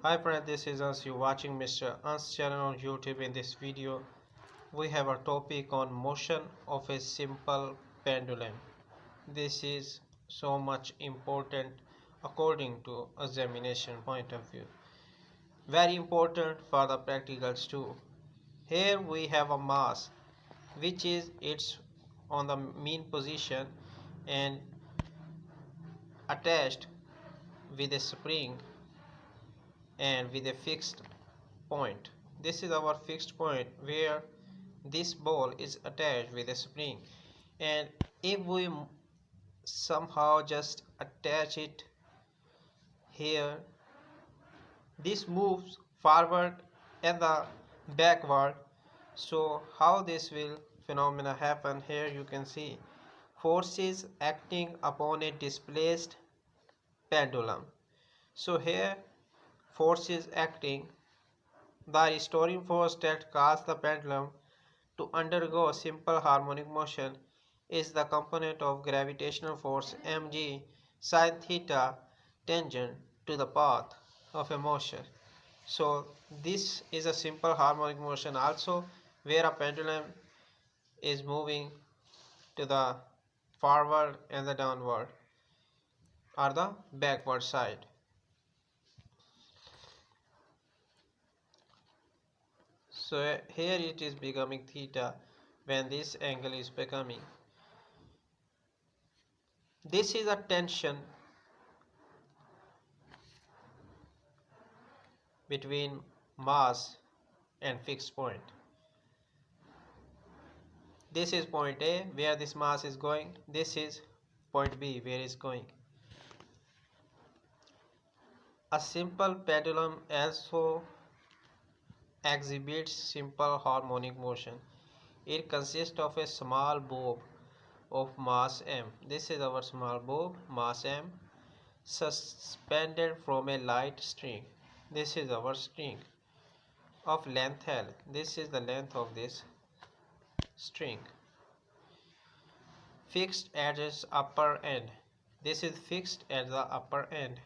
Hi friends, this is us. You're watching Mr. Ans channel on YouTube. In this video, we have a topic on motion of a simple pendulum. This is so much important according to examination point of view. Very important for the practicals too. Here we have a mass which is it's on the mean position and attached with a spring and with a fixed point. This is our fixed point where this ball is attached with a spring, and if we somehow just attach it here, this moves forward and the backward. So how this will phenomena happen? Here you can see forces acting upon a displaced pendulum. So here forces acting, the restoring force that caused the pendulum to undergo simple harmonic motion is the component of gravitational force mg sin theta tangent to the path of a motion. So this is a simple harmonic motion also, where a pendulum is moving to the forward and the downward or the backward side. So here it is becoming theta when this angle is becoming. This is a tension between mass and fixed point. This is point A where this mass is going. This is point B where it's going. A simple pendulum also exhibits simple harmonic motion. It consists of a small bob of mass m. This is our small bob, mass m, suspended from a light string. This is our string of length L. This is the length of this string. Fixed at its upper end. This is fixed at the upper end.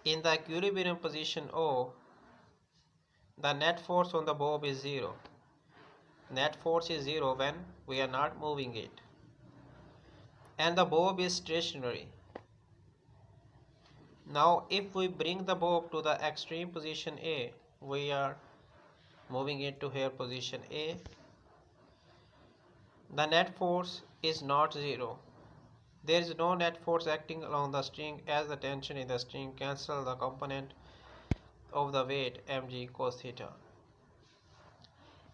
In the equilibrium position O, the net force on the bob is 0. Net force is 0 when we are not moving it. And the bob is stationary. Now if we bring the bob to the extreme position A, we are moving it to here position A, the net force is not 0. There is no net force acting along the string, as the tension in the string cancels the component of the weight mg cos theta.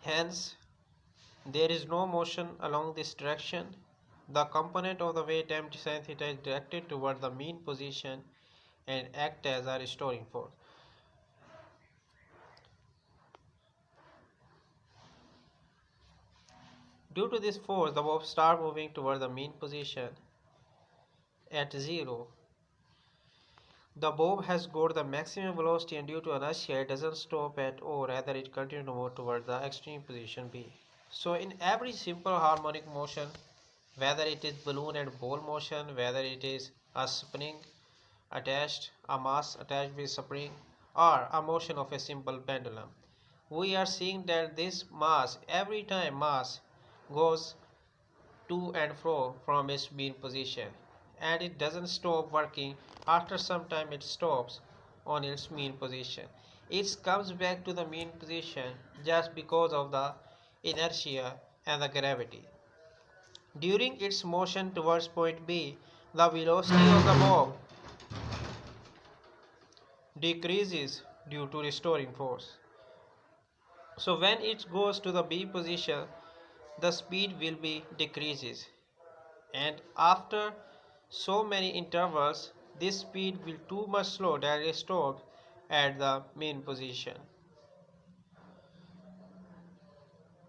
Hence, there is no motion along this direction. The component of the weight mg sin theta is directed toward the mean position and act as a restoring force. Due to this force, the bob starts moving toward the mean position at 0. The bob has got the maximum velocity, and due to inertia it doesn't stop at O, rather it continues to move toward the extreme position B. So in every simple harmonic motion, whether it is balloon and ball motion, whether it is a spring attached, a mass attached with spring, or a motion of a simple pendulum, we are seeing that this mass, every time mass goes to and fro from its mean position, and it doesn't stop working. After some time it stops on its mean position. It comes back to the mean position just because of the inertia and the gravity. During its motion towards point B, the velocity of the bob decreases due to restoring force. So when it goes to the B position, the speed will be decreases, and after so many intervals this speed will too much slow that it stops at the mean position.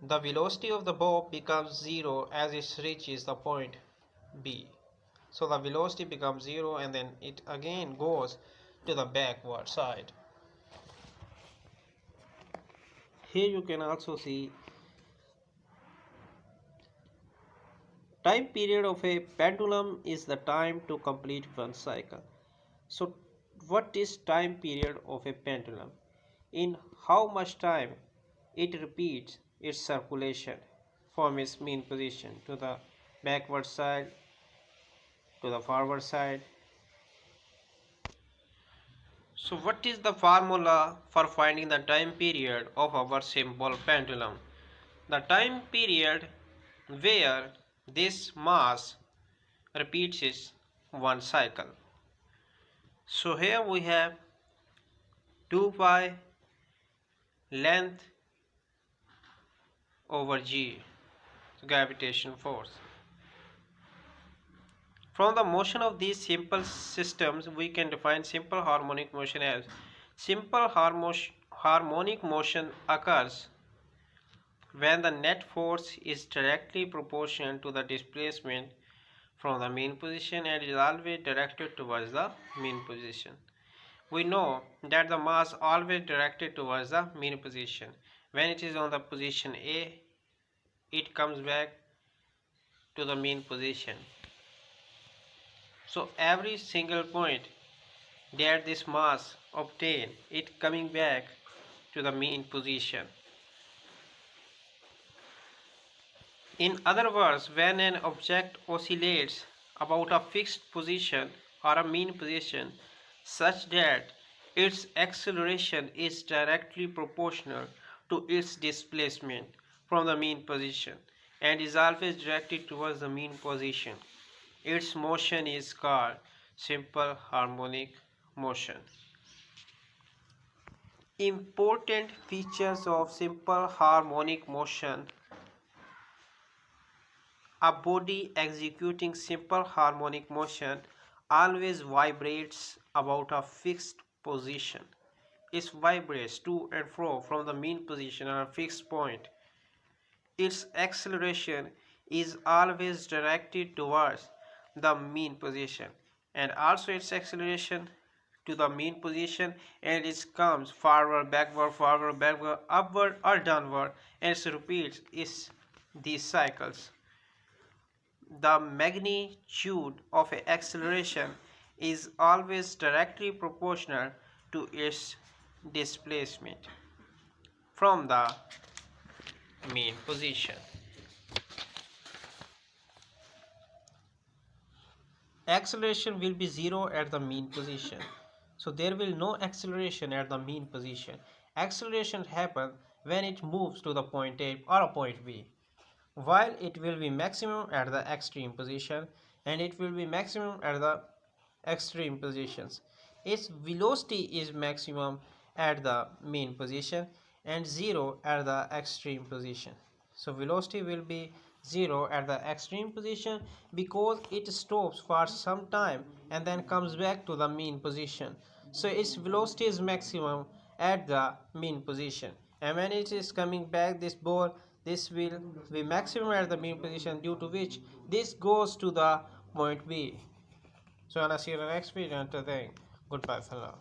The velocity of the bob becomes 0 as it reaches the point B. So the velocity becomes 0 and then it again goes to the backward side. Here you can also see time period of a pendulum is the time to complete one cycle. So what is time period of a pendulum? In how much time it repeats its circulation from its mean position to the backward side, to the forward side. So what is the formula for finding the time period of our simple pendulum? The time period where this mass repeats its one cycle. So here we have 2 pi length over g, gravitational force. From the motion of these simple systems, we can define simple harmonic motion as simple harmonic motion occurs when the net force is directly proportional to the displacement from the mean position and is always directed towards the mean position. We know that the mass always directed towards the mean position. When it is on the position A, it comes back to the mean position. So every single point that this mass obtain, it coming back to the mean position. In other words, when an object oscillates about a fixed position or a mean position such that its acceleration is directly proportional to its displacement from the mean position and is always directed towards the mean position, its motion is called simple harmonic motion. Important features of simple harmonic motion. A body executing simple harmonic motion always vibrates about a fixed position. It vibrates to and fro from the mean position at a fixed point. Its acceleration is always directed towards the mean position and also its acceleration to the mean position, and it comes forward, backward, upward or downward, and it repeats these cycles. The magnitude of acceleration is always directly proportional to its displacement from the mean position. Acceleration will be 0 at the mean position. So there will no acceleration at the mean position. Acceleration happens when it moves to the point A or a point B, while it will be maximum at the extreme position and it will be maximum at the extreme positions. Its velocity is maximum at the mean position and 0 at the extreme position. So velocity will be 0 at the extreme position because it stops for some time and then comes back to the mean position. So its velocity is maximum at the mean position, and when it is coming back, this ball, this will be maximum at the mean position, due to which this goes to the point B. So I'll see you in the next video. Until then, goodbye for now.